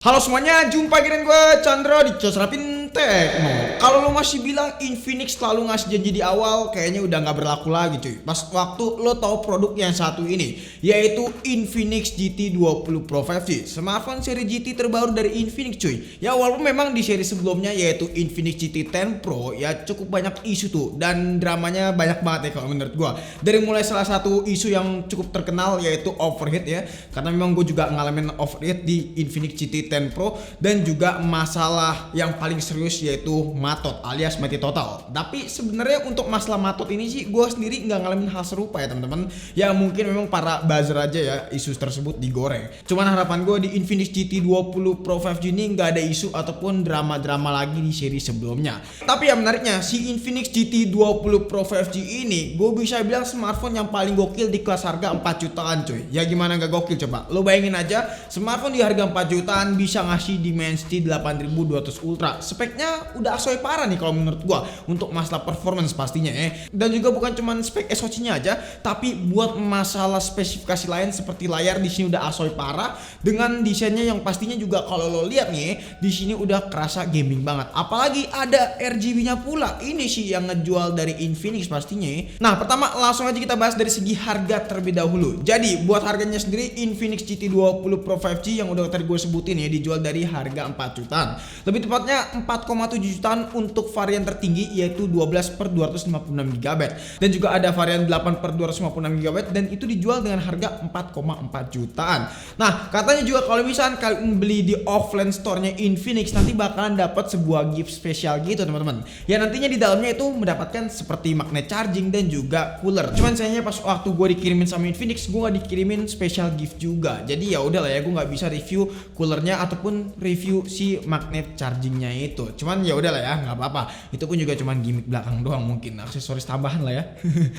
Halo semuanya, jumpa dengan gue Chandra di Cosrapin Tekno. Kalau lo masih bilang Infinix selalu ngasih janji di awal, kayaknya udah nggak berlaku lagi cuy. Pas waktu lo tahu produk yang satu ini, yaitu Infinix GT 20 Pro 5G, smartphone seri GT terbaru dari Infinix cuy. Ya walaupun memang di seri sebelumnya yaitu Infinix GT 10 Pro ya cukup banyak isu tuh dan dramanya banyak banget ya kalau menurut gue. Dari mulai salah satu isu yang cukup terkenal yaitu overheat ya, karena memang gue juga ngalamin overheat di Infinix GT 10 Pro dan juga masalah yang paling serius yaitu matot alias mati total. Tapi sebenarnya untuk masalah matot ini sih gue sendiri nggak ngalamin hal serupa ya teman-teman. Ya mungkin memang para buzzer aja ya isu tersebut digoreng. Cuman harapan gue di Infinix GT 20 Pro 5G ini nggak ada isu ataupun drama-drama lagi di seri sebelumnya. Tapi yang menariknya si Infinix GT 20 Pro 5G ini gue bisa bilang smartphone yang paling gokil di kelas harga 4 jutaan cuy. Ya gimana nggak gokil coba? Lo bayangin aja smartphone di harga 4 jutaan bisa ngasih Dimensity 8200 Ultra. Speknya udah asoy parah nih kalau menurut gua untuk masalah performance pastinya ya. Dan juga bukan cuman spek SoC-nya aja, tapi buat masalah spesifikasi lain seperti layar di sini udah asoy parah dengan desainnya yang pastinya juga kalau lo lihat nih di sini udah kerasa gaming banget. Apalagi ada RGB-nya pula. Ini sih yang ngejual dari Infinix pastinya ya. Nah, pertama langsung aja kita bahas dari segi harga terlebih dahulu. Jadi, buat harganya sendiri Infinix GT 20 Pro 5G yang udah tadi gue sebutin ya dijual dari harga 4 jutaan. Lebih tepatnya 4,7 jutaan untuk varian tertinggi yaitu 12/256 GB dan juga ada varian 8/256 GB dan itu dijual dengan harga 4,4 jutaan. Nah, katanya juga kalau misalkan kalian beli di offline store-nya Infinix nanti bakalan dapat sebuah gift spesial gitu teman-teman. Ya nantinya di dalamnya itu mendapatkan seperti magnet charging dan juga cooler. Cuman sayangnya pas waktu gue dikirimin sama Infinix gue gak dikirimin special gift juga. Jadi ya udahlah ya gue nggak bisa review coolernya ataupun review si magnet chargingnya itu. Cuman ya udahlah ya nggak apa-apa. Itu pun juga cuman gimmick belakang doang mungkin aksesoris tambahan lah ya.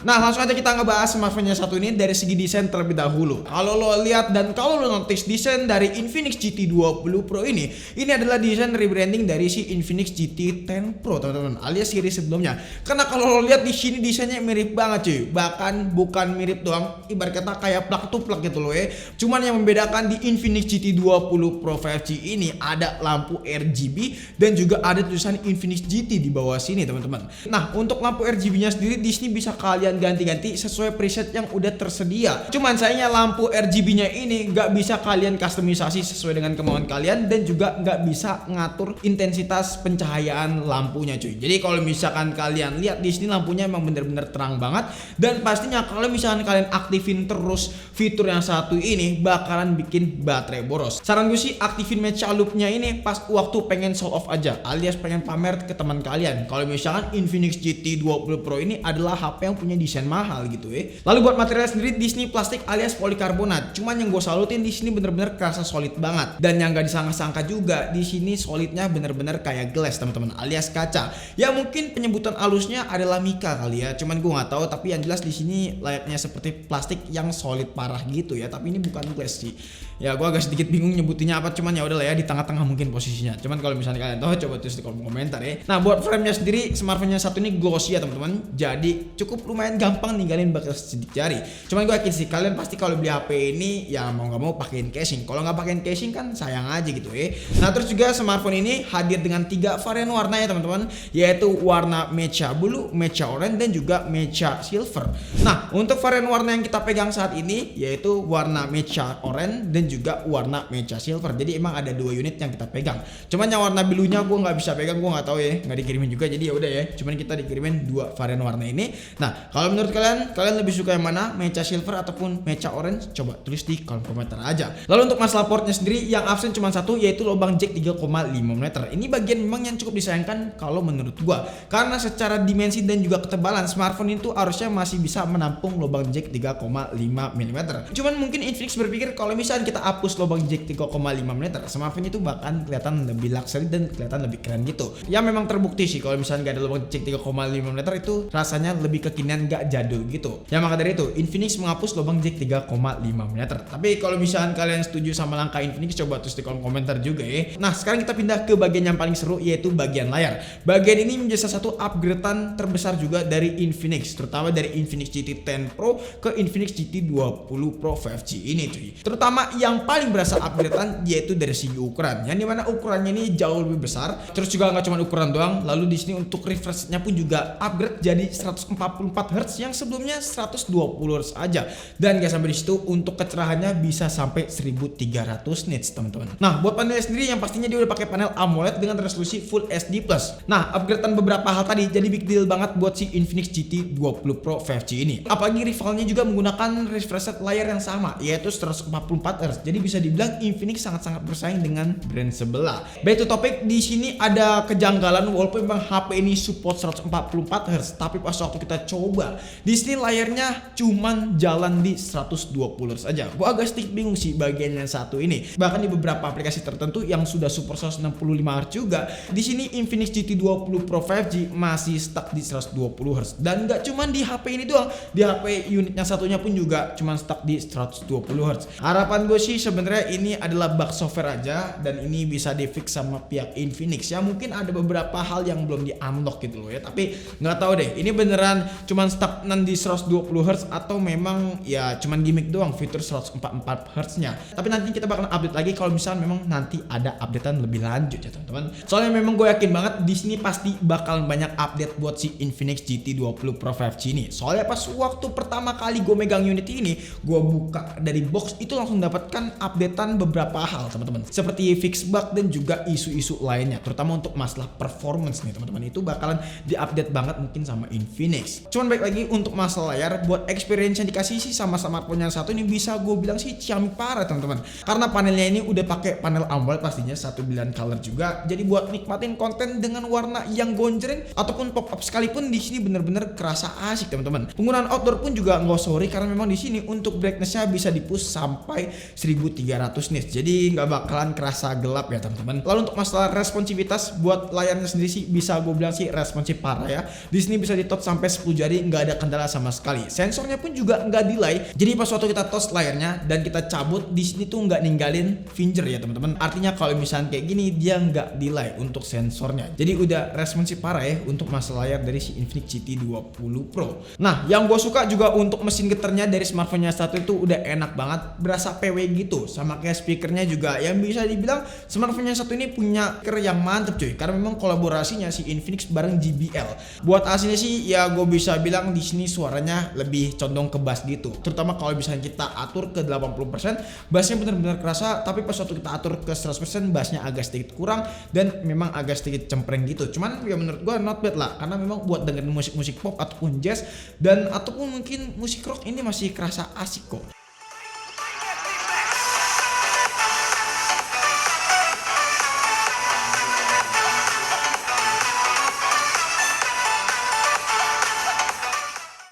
Nah langsung aja kita ngebahas smartphone-nya satu ini dari segi desain terlebih dahulu. Kalau lo lihat dan kalau lo notice desain dari Infinix GT 20 Pro ini adalah desain rebranding dari si Infinix GT 10 Pro teman-teman alias seri sebelumnya. Karena kalau lo lihat di sini desainnya mirip banget cuy. Bahkan bukan mirip doang, ibarat kata kayak plak-tuplak gitu loh ya. Cuman yang membedakan di Infinix GT 20 Pro 5G ini ada lampu RGB dan juga ada tulisan Infinix GT di bawah sini teman-teman. Nah untuk lampu RGB-nya sendiri di sini bisa kalian ganti-ganti sesuai preset yang udah tersedia. Cuman sayangnya lampu RGB-nya ini nggak bisa kalian customisasi sesuai dengan kemauan kalian dan juga nggak bisa ngatur intensitas pencahayaan lampunya cuy. Jadi kalau misalkan kalian lihat di sini lampunya emang bener-bener terang banget dan pastinya kalau misalkan kalian aktifin terus fitur yang satu ini bakalan bikin baterai boros. Saran gue sih aktifin match loop-nya ini pas waktu pengen show off aja alias pengen pamer ke teman kalian. Kalau misalkan Infinix GT 20 Pro ini adalah HP yang punya desain mahal gitu ya. Lalu buat material sendiri di sini plastik alias polikarbonat. Cuman yang gue salutin di sini bener-bener kerasa solid banget. Dan yang gak disangka-sangka juga di sini solidnya bener-bener kayak glass teman-teman alias kaca. Ya mungkin penyebutan halusnya adalah mica kali ya. Cuman gue nggak tahu tapi yang jelas di sini layaknya seperti plastik yang solid parah gitu ya. Tapi ini bukan glass sih. Ya gue agak sedikit bingung nyebutinnya apa, cuman ya udahlah ya di tengah-tengah mungkin posisinya. Cuman kalau misalnya kalian tahu coba tulis di kolom komentar ya. Nah buat frame-nya sendiri smartphone-nya satu ini glossy ya teman-teman. Jadi cukup lumayan gampang ninggalin bekas sidik jari. Cuman gue yakin sih kalian pasti kalau beli HP ini ya mau nggak mau pakein casing. Kalau nggak pakein casing kan sayang aja gitu ya. Nah terus juga smartphone ini hadir dengan 3 varian warna ya teman-teman, yaitu warna Mecha Blue, Mecha Orange dan juga Mecha Silver. Nah untuk varian warna yang kita pegang saat ini yaitu warna Mecha Orange dan juga warna Mecha Silver. Jadi emang ada 2 unit yang kita pegang. Cuman yang warna birunya gue nggak bisa pegang, gue nggak tahu ya, nggak dikirimin juga. Jadi ya udah ya. Cuman kita dikirimin 2 varian warna ini. Nah kalau menurut kalian lebih suka yang mana, Mecha Silver ataupun Mecha Orange? Coba tulis di kolom komentar aja. Lalu untuk masalah portnya sendiri yang absen cuma satu yaitu lubang jack 3,5 meter. Ini bagian memang yang cukup disayangkan kalau menurut gue. Karena secara dimensi dan juga ketebalan smartphone itu harusnya masih bisa menampung lubang jack 3,5 mm. Cuman mungkin Infinix berpikir kalau misalnya kita hapus lubang jack 3,5 mm, smartphone itu bahkan kelihatan lebih luxury dan kelihatan lebih lebih keren gitu. Ya memang terbukti sih kalau misalnya nggak ada lubang cek 3,5 mm itu rasanya lebih kekinian, nggak jadul gitu. Ya maka dari itu Infinix menghapus lubang jack 3,5 mm. Tapi kalau misalnya kalian setuju sama langkah Infinix, coba tulis di kolom komentar juga ya. Nah sekarang kita pindah ke bagian yang paling seru, yaitu bagian layar. Bagian ini menjadi salah satu upgradean terbesar juga dari Infinix, terutama dari Infinix GT 10 Pro ke Infinix GT 20 Pro 5G ini cuy. Terutama yang paling berasa upgradean yaitu dari segi ukuran, yang dimana ukurannya ini jauh lebih besar. Terus juga nggak cuma ukuran doang, lalu di sini untuk refresh rate-nya pun juga upgrade jadi 144 Hz yang sebelumnya 120 Hz aja. Dan gak sampai di situ, untuk kecerahannya bisa sampai 1300 nits teman-teman. Nah buat panelnya sendiri yang pastinya dia udah pakai panel AMOLED dengan resolusi Full HD+. Nah upgradean beberapa hal tadi jadi big deal banget buat si Infinix GT 20 Pro 5G ini. Apalagi rivalnya juga menggunakan refresh rate layar yang sama, yaitu 144 Hz. Jadi bisa dibilang Infinix sangat-sangat bersaing dengan brand sebelah. Back to topic, di sini ada kejanggalan walaupun memang HP ini support 144 Hz, tapi pas waktu kita coba di sini layarnya cuman jalan di 120 Hz aja. Gua agak sedikit bingung sih bagian yang satu ini. Bahkan di beberapa aplikasi tertentu yang sudah support 165 Hz juga, di sini Infinix GT 20 Pro 5G masih stuck di 120 Hz. Dan nggak cuman di HP ini doang, di HP unitnya satunya pun juga cuman stuck di 120 Hz. Harapan gue sih sebenarnya ini adalah bug software aja, dan ini bisa di fix sama pihak Infinix. Ya mungkin ada beberapa hal yang belum di unlock gitu loh ya, tapi nggak tahu deh ini beneran cuman stagnan di 120 Hz atau memang ya cuman gimmick doang fitur 144 Hz nya. Tapi nanti kita bakalan update lagi kalau misalnya memang nanti ada updatean lebih lanjut ya teman-teman. Soalnya memang gue yakin banget di sini pasti bakalan banyak update buat si Infinix GT 20 Pro 5G ini. Soalnya pas waktu pertama kali gue megang unit ini, gue buka dari box itu langsung dapatkan updatean beberapa hal teman-teman, seperti fix bug dan juga isu-isu lainnya, terutama untuk masalah performance nih teman-teman. Itu bakalan diupdate banget mungkin sama Infinix. Cuman baik lagi untuk masalah layar, buat experience yang dikasih sih sama smartphone yang satu ini bisa gue bilang sih ciamik parah teman-teman, karena panelnya ini udah pakai panel AMOLED pastinya, satu pilihan color juga. Jadi buat nikmatin konten dengan warna yang gonjreng ataupun pop up sekalipun di sini bener-bener kerasa asik teman-teman. Penggunaan outdoor pun juga nggak sorry, karena memang di sini untuk brightnessnya bisa di-push sampai 1300 nits, jadi nggak bakalan kerasa gelap ya teman-teman. Lalu untuk masalah responsivitas, buat layarnya sendiri sih bisa gue bilang sih responsif parah ya. Di sini bisa di-touch sampai 10 jari, nggak ada kendala sama sekali. Sensornya pun juga nggak delay, jadi pas waktu kita touch layarnya dan kita cabut di sini tuh nggak ninggalin finger ya teman-teman. Artinya kalau misalnya kayak gini dia nggak delay untuk sensornya, jadi udah responsif parah ya untuk masalah layar dari si Infinix GT 20 Pro. Nah yang gue suka juga untuk mesin getarnya dari smartphone-nya satu itu udah enak banget, berasa PW gitu. Sama kayak speakernya juga yang bisa dibilang smartphone-nya satu ini punya speaker yang mantep cuy, karena memang kolaborasinya si Infinix bareng JBL. Buat aslinya sih ya gue bisa bilang di sini suaranya lebih condong ke bass gitu, terutama kalau misalnya kita atur ke 80%, bassnya benar-benar kerasa. Tapi pas waktu kita atur ke 100%, bassnya agak sedikit kurang dan memang agak sedikit cempreng gitu. Cuman ya menurut gue not bad lah, karena memang buat dengerin musik-musik pop ataupun jazz dan ataupun mungkin musik rock ini masih kerasa asik kok.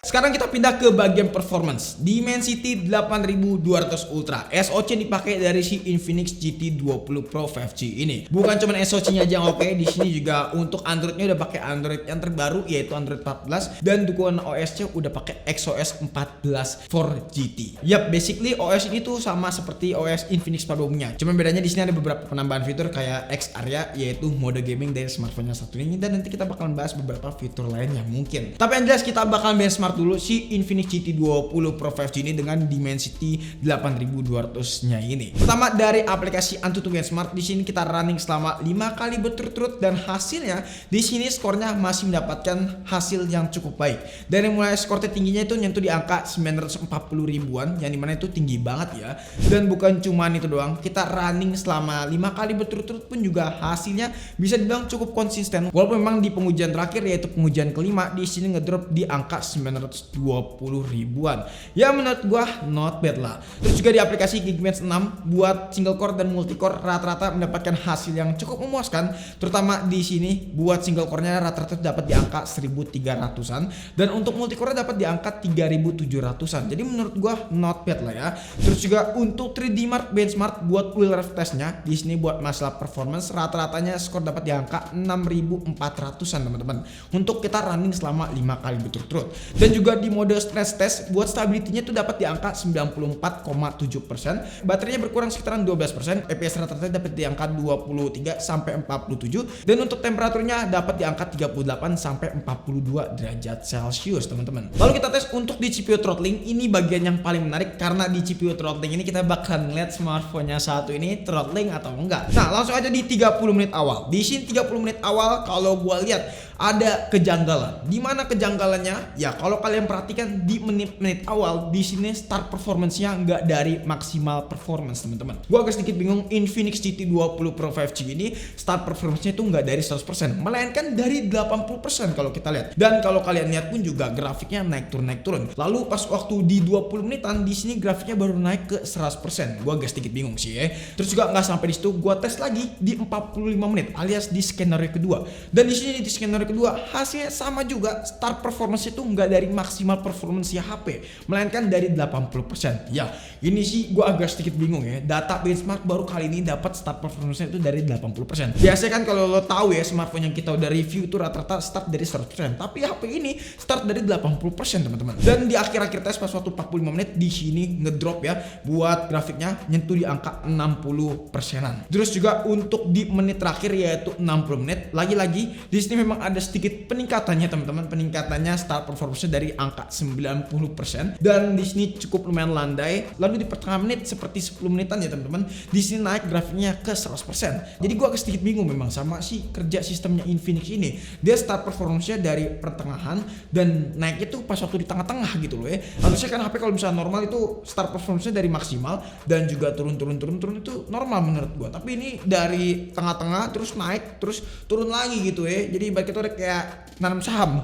Sekarang kita pindah ke bagian performance. Dimensity 8200 Ultra, SoC yang dipakai dari si Infinix GT 20 Pro 5G ini. Bukan cuma SoC-nya aja yang oke, di sini juga untuk Android-nya udah pakai Android yang terbaru yaitu Android 14, dan dukungan OS-nya udah pakai XOS 14 for GT. Yap, basically OS ini tuh sama seperti OS Infinix pada umumnya. Cuma bedanya di sini ada beberapa penambahan fitur kayak X area, yaitu mode gaming dari smartphone-nya satu ini, dan nanti kita bakalan bahas beberapa fitur lainnya mungkin. Tapi yang jelas kita bakalan benchmark dulu si Infinix GT 20 Pro 5G ini dengan Dimensity 8200-nya ini. Pertama dari aplikasi Antutu Benchmark, di sini kita running selama 5 kali berturut-turut dan hasilnya di sini skornya masih mendapatkan hasil yang cukup baik. Dari mulai skor tertingginya itu nyentuh di angka 940 ribuan, yang dimana itu tinggi banget ya. Dan bukan cuman itu doang, kita running selama 5 kali berturut-turut pun juga hasilnya bisa dibilang cukup konsisten. Walaupun memang di pengujian terakhir yaitu pengujian kelima di sini ngedrop di angka 900 220 ribuan. Ya menurut gua not bad lah. Terus juga di aplikasi Geekbench 6 buat single core dan multicore rata-rata mendapatkan hasil yang cukup memuaskan. Terutama di sini buat single core-nya rata-rata dapat di angka 1300-an dan untuk multicore dapat di angka 3700-an. Jadi menurut gua not bad lah ya. Terus juga untuk 3D Mark benchmark buat wheel ref testnya di sini buat masalah performance rata-ratanya skor dapat di angka 6400-an teman-teman. Untuk kita running selama 5 kali berturut-turut. Dan juga di mode stress test buat stability-nya itu dapat di angka 94,7%. Baterainya berkurang sekitaran 12%. FPS rata-rata dapat di angka 23 sampai 47 dan untuk temperaturnya dapat di angka 38 sampai 42 derajat Celcius teman-teman. Lalu kita tes untuk di CPU throttling. Ini bagian yang paling menarik karena di CPU throttling ini kita bakalan ngeliat smartphone-nya satu ini throttling atau enggak. Nah, langsung aja di 30 menit awal. Di sini 30 menit awal kalau gua lihat ada kejanggalan. Di mana kejanggalannya? Ya kalau kalian perhatikan di menit-menit awal di sini start performance-nya nggak dari maksimal performance teman-teman. Gua agak sedikit bingung Infinix GT20 Pro 5G ini start performance-nya itu nggak dari 100%, melainkan dari 80% kalau kita lihat. Dan kalau kalian lihat pun juga grafiknya naik turun. Lalu pas waktu di 20 menitan di sini grafiknya baru naik ke 100%. Gua agak sedikit bingung sih ya. Terus juga nggak sampai di situ, gua tes lagi di 45 menit alias di skenario kedua. Dan di sini di skenario kedua hasilnya sama juga, start performance itu nggak dari maksimal performance ya HP, melainkan dari 80%. Ya ini sih gua agak sedikit bingung ya, data benchmark baru kali ini dapat start performance itu dari 80%. Biasanya kan kalau lo tahu ya smartphone yang kita udah review itu rata-rata start dari 100%, tapi HP ini start dari 80% teman-teman. Dan di akhir-akhir tes pas waktu 45 menit di sini ngedrop ya, buat grafiknya nyentuh di angka 60%-an. Terus juga untuk di menit terakhir yaitu 60 menit, lagi-lagi di sini memang ada sedikit peningkatannya teman-teman. Peningkatannya start performance dari angka 90% dan di sini cukup lumayan landai. Lalu di pertengahan menit seperti 10 menitan ya teman-teman, di sini naik grafiknya ke 100%. Jadi gua agak sedikit bingung memang sama si kerja sistemnya Infinix ini. Dia start performance-nya dari pertengahan dan naiknya tuh pas waktu di tengah-tengah gitu loh ya. Harusnya kan HP kalau misalnya normal itu start performance-nya dari maksimal dan juga turun itu normal menurut gua. Tapi ini dari tengah-tengah terus naik terus turun lagi gitu ya. Jadi ibarat kita udah kayak nanam saham.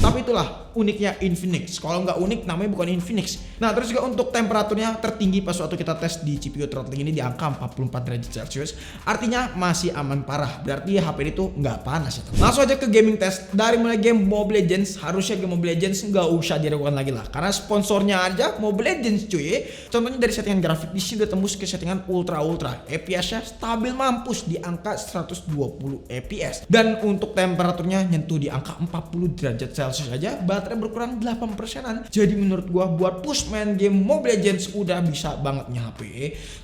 Tapi itulah uniknya Infinix. Kalau nggak unik namanya bukan Infinix. Nah terus juga untuk temperaturnya tertinggi pas waktu kita tes di CPU throttling ini di angka 44 derajat Celcius. Artinya masih aman parah. Berarti HP ini tuh nggak panas ya. Langsung aja ke gaming test. Dari mulai game Mobile Legends, harusnya game Mobile Legends nggak usah diragukan lagi lah. Karena sponsornya aja Mobile Legends cuy. Contohnya dari settingan grafik di sini udah tembus ke settingan ultra. FPS-nya stabil mampus di angka 120 FPS. Dan untuk temperaturnya nyentuh di angka 40 derajat Celcius aja, baterai berkurang 8%-an. Jadi menurut gua buat push main game Mobile Legends udah bisa banget nih HP.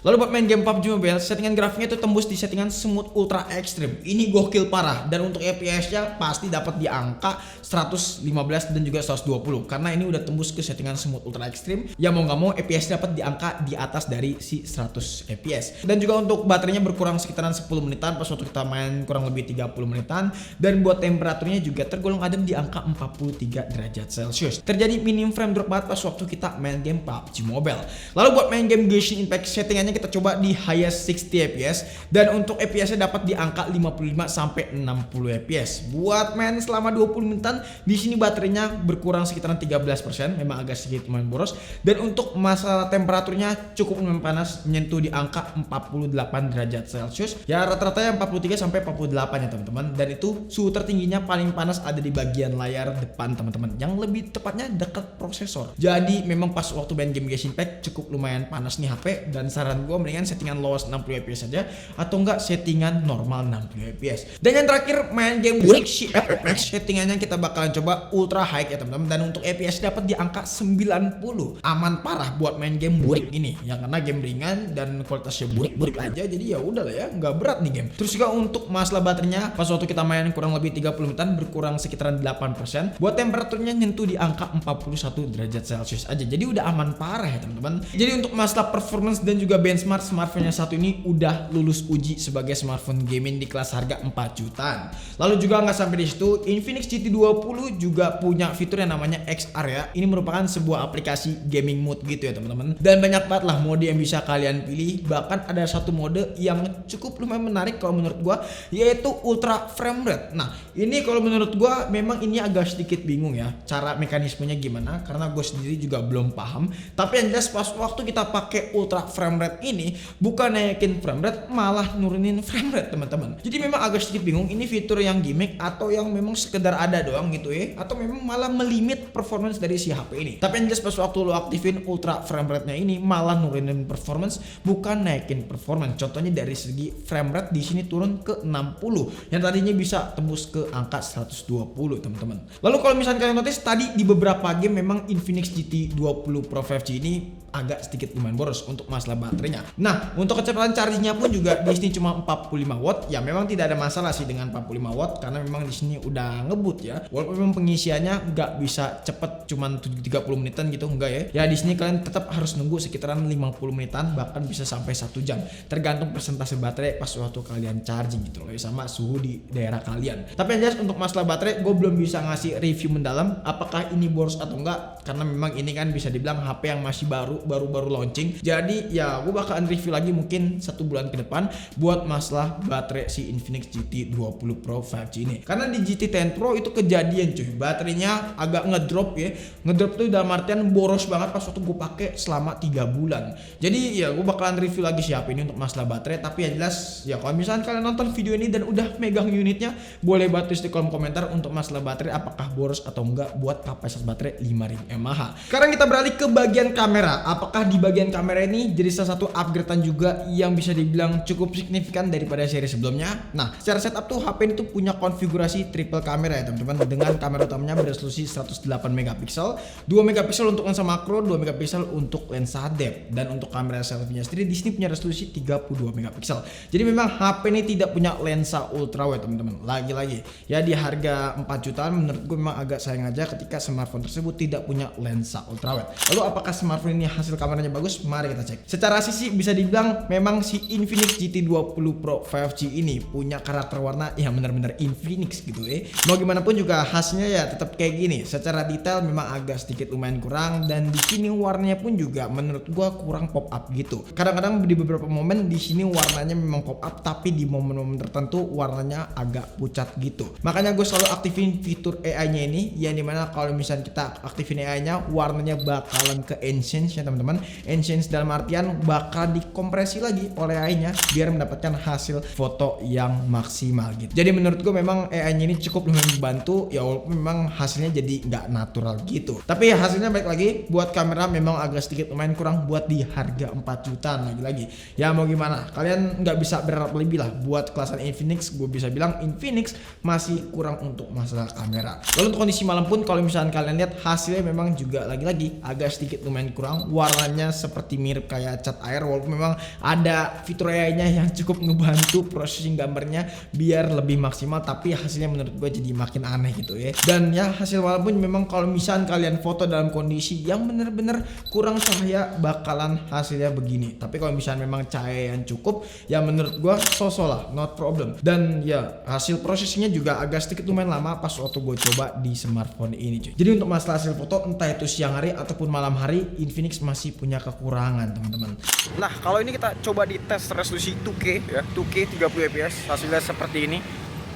Lalu buat main game PUBG Mobile, settingan grafiknya itu tembus di settingan smooth ultra extreme. Ini gokil parah dan untuk FPS-nya pasti dapat di angka 115 dan juga 120 karena ini udah tembus ke settingan smooth ultra extreme. Ya mau nggak mau FPS dapat di angka di atas dari si 100 FPS. Dan juga untuk baterainya berkurang sekitaran 10 menitan pas waktu kita main kurang lebih 30 menitan dan buat temperaturnya juga tergolong adem di angka 43 derajat Celcius. Terjadi minim frame drop banget pas waktu kita main game PUBG Mobile. Lalu buat main game Genshin Impact settingannya kita coba di highest 60 fps dan untuk FPS-nya dapat di angka 55 sampai 60 fps. Buat main selama 20 menitan di sini baterainya berkurang sekitaran 13%, memang agak sedikit lumayan boros dan untuk masalah temperaturnya cukup lumayan panas menyentuh di angka 48 derajat Celcius. Ya rata-rata yang 43 sampai 48 ya teman-teman. Dan itu suhu tertingginya paling panas ada di bagian layar depan teman-teman, yang lebih tepatnya dekat prosesor. Jadi memang pas waktu main game Genshin Impact cukup lumayan panas nih HP dan saran gue mendingan settingan lowest 60 fps saja atau enggak settingan normal 60 fps. Dan yang terakhir main game Genshin Impact settingannya kita bakalan coba ultra high ya teman-teman dan untuk FPS dapat di angka 90. Aman parah buat main game burik ini yang karena game ringan dan kualitasnya burik-burik aja, jadi ya udah lah ya, nggak berat nih game. Terus juga untuk masalah baterainya pas waktu kita main kurang lebih 30 menitan berkurang sekitaran 8%. Buat temperaturnya nyentuh di angka 41 derajat Celcius aja, jadi udah aman parah ya teman-teman. Jadi untuk masalah performance dan juga benchmark smartphone yang satu ini udah lulus uji sebagai smartphone gaming di kelas harga 4 jutaan. Lalu juga nggak sampai di situ, Infinix GT20 juga punya fitur yang namanya XR ya. Ini merupakan sebuah aplikasi gaming mode gitu ya teman-teman. Dan banyak banget lah mode yang bisa kalian pilih. Bahkan ada satu mode yang cukup lumayan menarik kalau menurut gua, yaitu ultra frame rate. Nah, ini Ini kalau menurut gua memang ini agak sedikit bingung ya cara mekanismenya gimana, karena gue sendiri juga belum paham. Tapi yang jelas pas waktu kita pakai ultra frame rate ini bukan naikin frame rate, malah nurunin frame rate teman-teman. Jadi memang agak sedikit bingung ini fitur yang gimmick atau yang memang sekedar ada doang gitu ya, atau memang malah melimit performance dari si HP ini. Tapi yang jelas pas waktu lo aktifin ultra frame rate-nya ini malah nurunin performance, bukan naikin performance. Contohnya dari segi frame rate di sini turun ke 60 yang tadinya bisa tembus ke angka 120 teman-teman. Lalu kalau misalnya kalian notice tadi di beberapa game memang Infinix GT 20 Pro 5G ini agak sedikit lumayan boros untuk masalah baterainya. Nah, untuk kecepatan chargingnya pun juga di sini cuma 45 watt. Ya memang tidak ada masalah sih dengan 45 watt karena memang di sini udah ngebut ya. Walaupun memang pengisiannya nggak bisa cepet cuman 30 menitan gitu, enggak ya. Ya di sini kalian tetap harus nunggu sekitaran 50 menitan, bahkan bisa sampai 1 jam. Tergantung persentase baterai pas waktu kalian charging gitu loh, sama suhu di daerah kalian. Tapi yang jelas untuk masalah baterai gue belum bisa ngasih review mendalam apakah ini boros atau enggak, karena memang ini kan bisa dibilang HP yang masih baru launching. Jadi ya gue bakalan review lagi mungkin 1 bulan ke depan buat masalah baterai si Infinix GT 20 Pro 5G ini. Karena di GT 10 Pro itu kejadian cuy, baterainya agak ngedrop ya. Ngedrop tuh dalam artian boros banget pas waktu gue pakai selama 3 bulan. Jadi ya gue bakalan review lagi si HP ini untuk masalah baterai. Tapi yang jelas ya kalau misalnya kalian nonton video ini dan udah megang unitnya, boleh banget tulis di kolom komentar untuk masalah baterai apakah boros atau enggak buat kapasitas baterai 5000 mAh. Sekarang kita beralih ke bagian kamera. Apakah di bagian kamera ini jadi salah satu upgradean juga yang bisa dibilang cukup signifikan daripada seri sebelumnya? Nah, secara setup tuh HP ini tuh punya konfigurasi triple kamera ya teman-teman, dengan kamera utamanya beresolusi 108 megapiksel, 2 megapiksel untuk lensa makro, 2 megapiksel untuk lensa depth, dan untuk kamera selfie-nya sendiri di sini punya resolusi 32 megapiksel. Jadi memang HP ini tidak punya lensa ultrawide teman-teman. Lagi-lagi ya di harga 4 jutaan menurut gue memang agak sayang aja ketika smartphone tersebut tidak punya lensa ultrawide. Lalu apakah smartphone ini hasil kameranya bagus? Mari kita cek. Secara sisi bisa dibilang memang si Infinix GT 20 Pro 5G ini punya karakter warna yang benar-benar Infinix gitu ya. Mau gimana pun juga hasilnya ya tetap kayak gini. Secara detail memang agak sedikit lumayan kurang, dan di sini warnanya pun juga menurut gua kurang pop up gitu. Kadang-kadang di beberapa momen di sini warnanya memang pop up, tapi di momen-momen tertentu warnanya agak pucat gitu. Makanya gue selalu aktifin fitur AI-nya ini, yang dimana kalau misalnya kita aktifin AI-nya warnanya bakalan ke enhance ya teman-teman. Enhance dalam artian bakal dikompresi lagi oleh AI-nya biar mendapatkan hasil foto yang maksimal gitu. Jadi menurut gue memang AI-nya ini cukup lumayan membantu ya, walaupun memang hasilnya jadi nggak natural gitu. Tapi ya hasilnya baik lagi, buat kamera memang agak sedikit lumayan kurang buat di harga 4 jutaan lagi-lagi. Ya mau gimana, kalian nggak bisa berharap lebih lah buat kelasan Infinix. Gue bisa bilang Infinix masih kurang untuk masalah kamera. Lalu untuk kondisi malam pun kalau misalnya kalian lihat hasilnya memang juga lagi-lagi agak sedikit lumayan kurang. Warnanya seperti mirip kayak cat air, walaupun memang ada fitur AI-nya yang cukup ngebantu processing gambarnya biar lebih maksimal, tapi hasilnya menurut gue jadi makin aneh gitu ya. Dan ya hasil walaupun memang kalau misalnya kalian foto dalam kondisi yang bener-bener kurang cahaya bakalan hasilnya begini. Tapi kalau misalnya memang cahaya yang cukup ya menurut gue so-so lah, not problem. Dan ya hasil prosesnya juga agak sedikit lumayan lama pas waktu gue coba di smartphone ini cuy. Jadi untuk masalah hasil foto entah itu siang hari ataupun malam hari, Infinix masih punya kekurangan teman-teman. Nah kalau ini kita coba di tes resolusi 2K ya, 2K 30 fps, hasilnya seperti ini.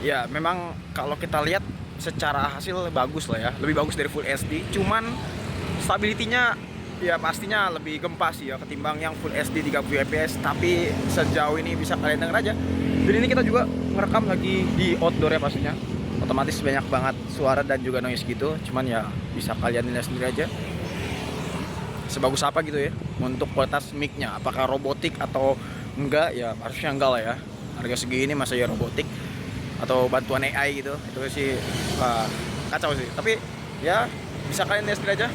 Ya memang kalau kita lihat secara hasil bagus lah ya, lebih bagus dari Full HD. Cuman stability-nya ya pastinya lebih gempa sih ya ketimbang yang Full HD 30 fps. Tapi sejauh ini bisa kalian denger aja. Dan ini kita juga ngerekam lagi di outdoor ya pastinya. Otomatis banyak banget suara dan juga noise gitu. Cuman ya bisa kalian lihat sendiri aja sebagus apa gitu ya untuk kualitas mic-nya. Apakah robotik atau enggak ya, harusnya enggak lah ya. Harga segini masa ya robotik atau bantuan AI gitu, itu sih kacau sih. Tapi ya bisa kalian lihat sendiri aja.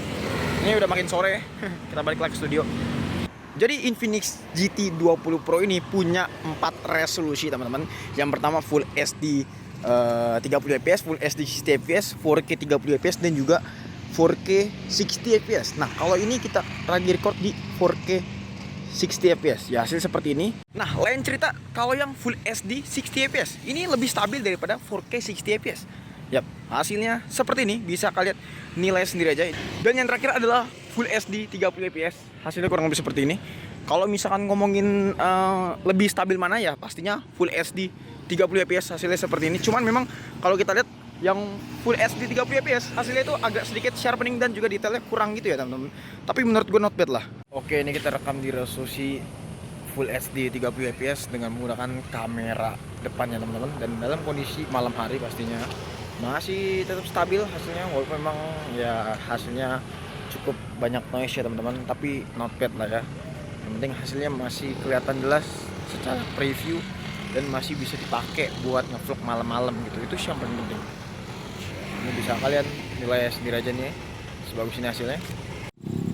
Ini udah makin sore, kita balik lagi ke studio. Jadi Infinix GT 20 Pro ini punya 4 resolusi teman-teman. Yang pertama Full HD 30 fps, Full HD 60 fps, 4K 30 fps, dan juga 4K 60 fps. Nah kalau ini kita lagi record di 4K 60 fps ya, hasil seperti ini. Nah lain cerita kalau yang Full HD 60 fps ini lebih stabil daripada 4K 60 fps. Yap, hasilnya seperti ini, bisa kalian nilai sendiri aja. Dan yang terakhir adalah Full HD 30 fps, hasilnya kurang lebih seperti ini. Kalau misalkan ngomongin lebih stabil mana ya, pastinya Full HD 30 fps hasilnya seperti ini. Cuman memang kalau kita lihat yang Full HD 30 fps. Hasilnya itu agak sedikit sharpening dan juga detailnya kurang gitu ya teman-teman. Tapi menurut gue not bad lah. Oke, ini kita rekam di resolusi Full HD 30 fps dengan menggunakan kamera depannya teman-teman, dan dalam kondisi malam hari pastinya masih tetap stabil hasilnya, walaupun memang ya hasilnya cukup banyak noise ya teman-teman, tapi not bad lah ya. Yang penting hasilnya masih kelihatan jelas secara preview dan masih bisa dipakai buat ngevlog malam-malam gitu. Itu sih yang paling penting. Ini bisa kalian nilai sendiri aja nih sebagus ini hasilnya.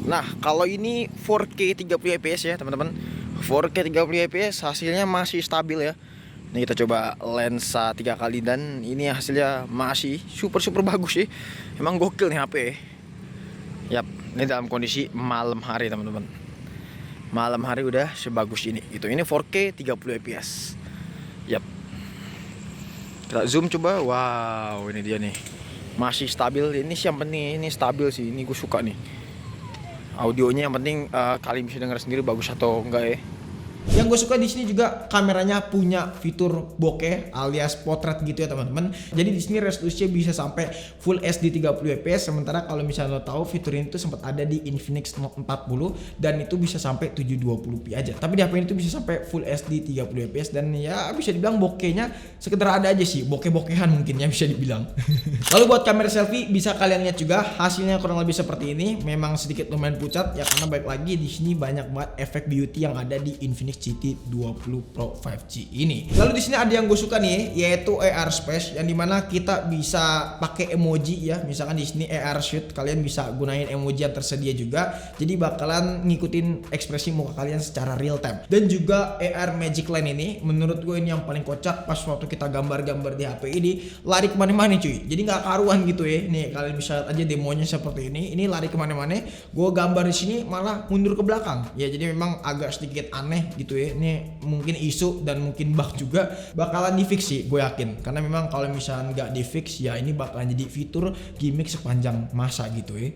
Nah, kalau ini 4K 30 fps ya teman-teman. 4K 30 fps hasilnya masih stabil ya. Ini kita coba lensa 3 kali dan ini hasilnya masih super bagus sih. Emang gokil nih HP. Yap, ini dalam kondisi malam hari teman-teman. Malam hari udah sebagus ini gitu. Ini 4K 30 fps. Yap. Kita zoom coba. Wow, ini dia nih. Masih stabil. Ini sih yang penting, ini stabil sih. Ini gue suka nih. Audionya yang penting kalian bisa dengar sendiri bagus atau enggak ya. Yang gue suka di sini juga kameranya punya fitur bokeh alias potret gitu ya teman-teman. Jadi di sini resolusinya bisa sampai Full HD 30 fps. Sementara kalau misalnya lo tahu fitur ini tuh sempat ada di Infinix Note 40 dan itu bisa sampai 720p aja. Tapi di HP ini tuh bisa sampai Full HD 30 fps dan ya bisa dibilang bokehnya sekedar ada aja sih, bokeh-bokehan mungkin ya bisa dibilang. Lalu buat kamera selfie bisa kalian lihat juga hasilnya kurang lebih seperti ini. Memang sedikit lumayan pucat ya karena baik lagi di sini banyak banget efek beauty yang ada di Infinix GT20 Pro 5G ini. Lalu di sini ada yang gue suka nih, yaitu AR Space, yang dimana kita bisa pakai emoji ya. Misalkan di sini AR Shoot, kalian bisa gunain emoji yang tersedia juga. Jadi bakalan ngikutin ekspresi muka kalian secara real time. Dan juga AR Magic Line ini, menurut gue ini yang paling kocak pas waktu kita gambar-gambar di HP ini, lari kemana-mana cuy. Jadi nggak karuan gitu ya. Nih kalian bisa lihat aja demonya seperti ini. Ini lari kemana-mana. Gue gambar di sini malah mundur ke belakang. Ya jadi memang agak sedikit aneh gitu ya. Ini mungkin isu dan mungkin bug juga bakalan di fix sih, gue yakin. Karena memang kalau misalnya nggak di fix ya ini bakalan jadi fitur gimmick sepanjang masa gitu ya.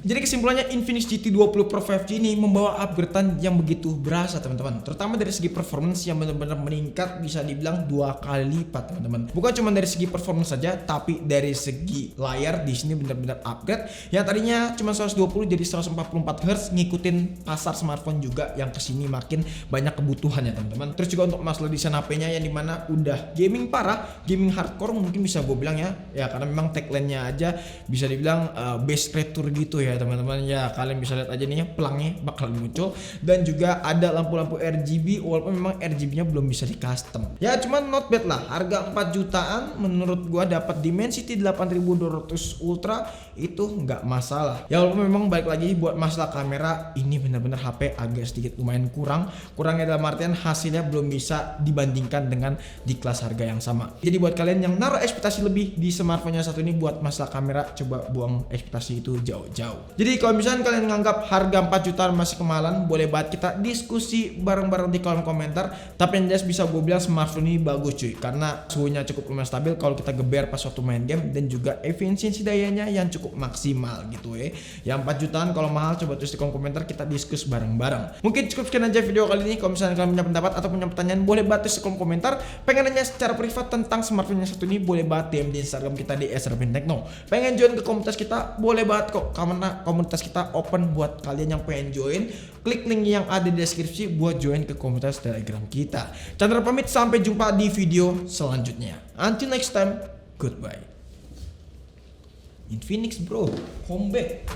Jadi kesimpulannya Infinix GT20 Pro 5G ini membawa upgradean yang begitu berasa teman-teman. Terutama dari segi performance yang benar-benar meningkat, bisa dibilang 2 kali lipat teman-teman. Bukan cuma dari segi performance saja, tapi dari segi layar di sini benar-benar upgrade. Yang tadinya cuma 120 jadi 144 Hz, ngikutin pasar smartphone juga yang kesini makin banyak kebutuhan ya teman-teman. Terus juga untuk masalah desain HP-nya yang dimana udah gaming parah, gaming hardcore mungkin bisa gue bilang ya karena memang tagline-nya aja bisa dibilang base creature gitu ya teman-teman. Ya kalian bisa lihat aja nih ya, pelangnya bakal muncul dan juga ada lampu-lampu RGB, walaupun memang RGB-nya belum bisa di custom. Ya cuman not bad lah, harga 4 jutaan menurut gue dapat Dimensity 8200 Ultra itu nggak masalah. Ya walaupun memang balik lagi buat masalah kamera ini benar-benar HP agak sedikit lumayan kurangnya dalam artian hasilnya belum bisa dibandingkan dengan di kelas harga yang sama. Jadi buat kalian yang naruh ekspektasi lebih di smartphone-nya satu ini buat masalah kamera, coba buang ekspektasi itu jauh-jauh. Jadi kalau misalnya kalian nganggap harga 4 jutaan masih kemahalan, boleh banget kita diskusi bareng-bareng di kolom komentar. Tapi yang jelas bisa gue bilang smartphone ini bagus cuy, karena suhunya cukup lumayan stabil kalau kita geber pas waktu main game, dan juga efisiensi dayanya yang cukup maksimal gitu ya. Yang 4 jutaan kalau mahal, coba tulis di kolom komentar, kita diskus bareng-bareng. Mungkin cukup sekian aja video kali ini. Kalau misalnya kalian punya pendapat atau punya pertanyaan, boleh banget tulis di kolom komentar. Pengen nanya secara privat tentang smartphone yang satu ini, boleh banget DM di Instagram kita di @serapintekno. Pengen join ke komunitas kita, boleh banget kok, karena komunitas kita open buat kalian yang pengen join. Klik link yang ada di deskripsi buat join ke komunitas Telegram kita. Chandra pamit, sampai jumpa di video selanjutnya. Until next time, goodbye. Infinix bro, comeback.